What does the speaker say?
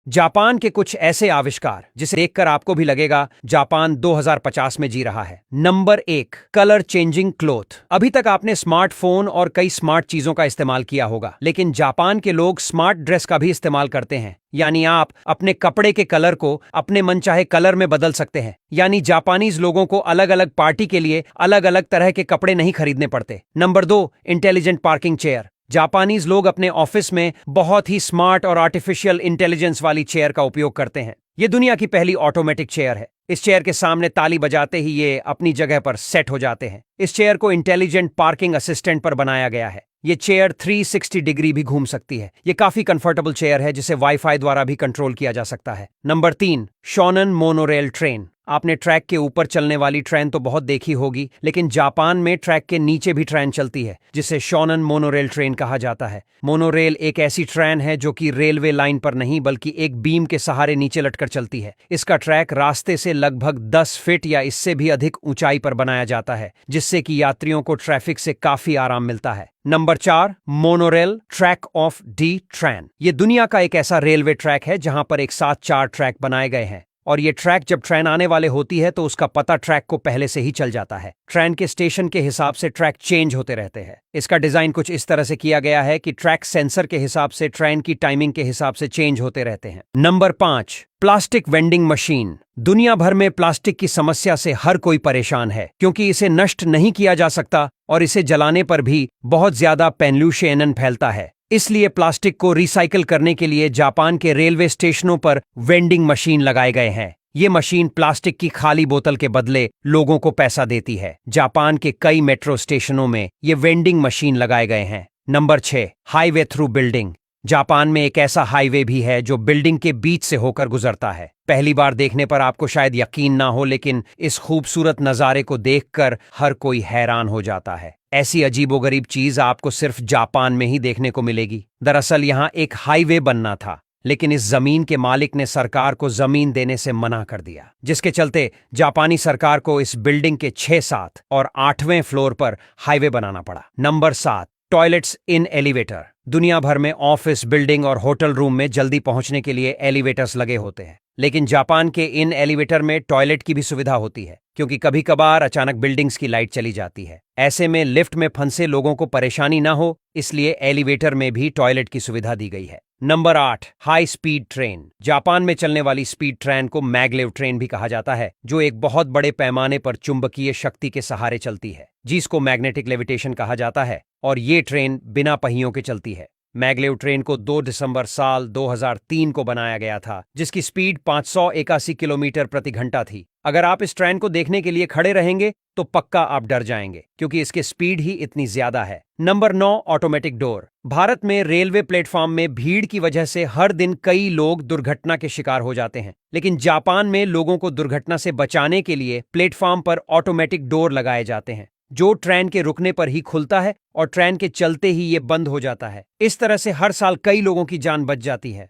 Japan के कुछ ऐसे आविष्कार जिसे देखकर आपको भी लगेगा जापान 2050 में जी रहा है। Number 1, colour changing cloth. अभी तक आपने स्मार्टफोन और कई स्मार्ट चीजों का इस्तेमाल किया होगा, लेकिन जापान के लोग स्मार्ट ड्रेस का भी इस्तेमाल करते हैं। यानी आप अपने कपड़े के कलर को अपने मनचाहे कलर में बदल सकते हैं। यानी जापानीज लोगों को अलग अलग पार्टी के लिए अलग अलग तरह के कपड़े नहीं खरीदने पड़ते। Number 2, intelligent parking chair. Japanese लोग अपने ऑफिस में बहुत ही स्मार्ट और आर्टिफिशियल इंटेलिजेंस वाली चेयर का उपयोग करते हैं। ये दुनिया की पहली ऑटोमेटिक चेयर है। इस चेयर के सामने ताली बजाते ही ये अपनी जगह पर सेट हो जाते हैं। इस चेयर को इंटेलिजेंट पार्किंग असिस्टेंट पर बनाया गया है। ये चेयर 360 डिग्री भी घूम सकती है। ये काफी कंफर्टेबल चेयर है जिसे वाईफाई द्वारा भी कंट्रोल किया जा सकता है। Number 3, shonen monorail train. आपने ट्रैक के ऊपर चलने वाली ट्रेन तो बहुत देखी होगी, लेकिन जापान में ट्रैक के नीचे भी ट्रेन चलती है जिसे शोनन मोनोरेल ट्रेन कहा जाता है। मोनोरेल एक ऐसी ट्रेन है जो कि रेलवे लाइन पर नहीं बल्कि एक बीम के सहारे नीचे लटकर चलती है। इसका ट्रैक रास्ते से लगभग 10 फीट या इससे भी अधिक ऊंचाई पर बनाया जाता है, जिससे कि यात्रियों को ट्रैफिक से काफी आराम मिलता है। Number 4, monorail track of D train. ये दुनिया का एक ऐसा रेलवे ट्रैक है जहां पर एक साथ 4 ट्रैक बनाए गए हैं, और ये ट्रैक जब ट्रेन आने वाले होती है तो उसका पता ट्रैक को पहले से ही चल जाता है। ट्रेन के स्टेशन के हिसाब से ट्रैक चेंज होते रहते हैं। इसका डिजाइन कुछ इस तरह से किया गया है कि ट्रैक सेंसर के हिसाब से ट्रेन की टाइमिंग के हिसाब से चेंज होते रहते हैं। Number 5, plastic vending machine. दुनिया भर में प्लास्टिक की समस्या से हर कोई परेशान है, क्योंकि इसे नष्ट नहीं किया जा सकता और इसे जलाने पर भी बहुत ज्यादा पॉल्यूशन फैलता है। इसलिए प्लास्टिक को रिसाइकिल करने के लिए जापान के रेलवे स्टेशनों पर वेंडिंग मशीन लगाए गए हैं। ये मशीन प्लास्टिक की खाली बोतल के बदले लोगों को पैसा देती है। जापान के कई मेट्रो स्टेशनों में ये वेंडिंग मशीन लगाए गए हैं। Number 6, highway through building. Japan में एक ऐसा हाईवे भी है जो बिल्डिंग के बीच से होकर गुजरता है। पहली बार देखने पर आपको शायद यकीन ना हो, लेकिन इस खूबसूरत नज़ारे को देखकर हर कोई हैरान हो जाता है। ऐसी अजीबोगरीब चीज आपको सिर्फ जापान में ही देखने को मिलेगी। दरअसल यहाँ एक हाईवे बनना था, लेकिन इस जमीन के मालिक ने सरकार को जमीन देने से मना कर दिया, जिसके चलते जापानी सरकार को इस बिल्डिंग के 6, 7 और 8वें फ्लोर पर हाईवे बनाना पड़ा। नंबर 7, टॉयलेट्स इन एलिवेटर। दुनिया भर में ऑफिस, बिल्डिंग और होटल रूम में जल्दी पहुंचने के लिए एलिवेटर्स लगे होते हैं, लेकिन जापान के इन एलिवेटर में टॉयलेट की भी सुविधा होती है, क्योंकि कभी कभार अचानक बिल्डिंग्स की लाइट चली जाती है। ऐसे में लिफ्ट में फंसे लोगों को परेशानी ना हो, इसलिए एलिवेटर में भी टॉयलेट की सुविधा दी गई है। Number 8, high speed train. Japan में चलने वाली स्पीड ट्रेन को मैगलेव ट्रेन भी कहा जाता है, जो एक बहुत बड़े पैमाने पर चुंबकीय शक्ति के सहारे चलती है, जिसको मैग्नेटिक लेविटेशन कहा जाता है, और ये ट्रेन बिना पहियों के चलती है। मैगलेव ट्रेन को 2 दिसंबर साल 2003 को बनाया गया था, जिसकी स्पीड 581 किलोमीटर प्रति घंटा थी। अगर आप इस ट्रेन को देखने के लिए खड़े रहेंगे तो पक्का आप डर जाएंगे, क्योंकि इसकी स्पीड ही इतनी ज्यादा है। Number 9, automatic door. भारत में रेलवे प्लेटफॉर्म में भीड़ की वजह से हर दिन कई लोग दुर्घटना के शिकार हो जाते हैं, लेकिन जापान में लोगों को दुर्घटना से बचाने के लिए प्लेटफॉर्म पर ऑटोमेटिक डोर लगाए जाते हैं, जो ट्रेन के रुकने पर ही खुलता है और ट्रेन के चलते ही ये बंद हो जाता है। इस तरह से हर साल कई लोगों की जान बच जाती है।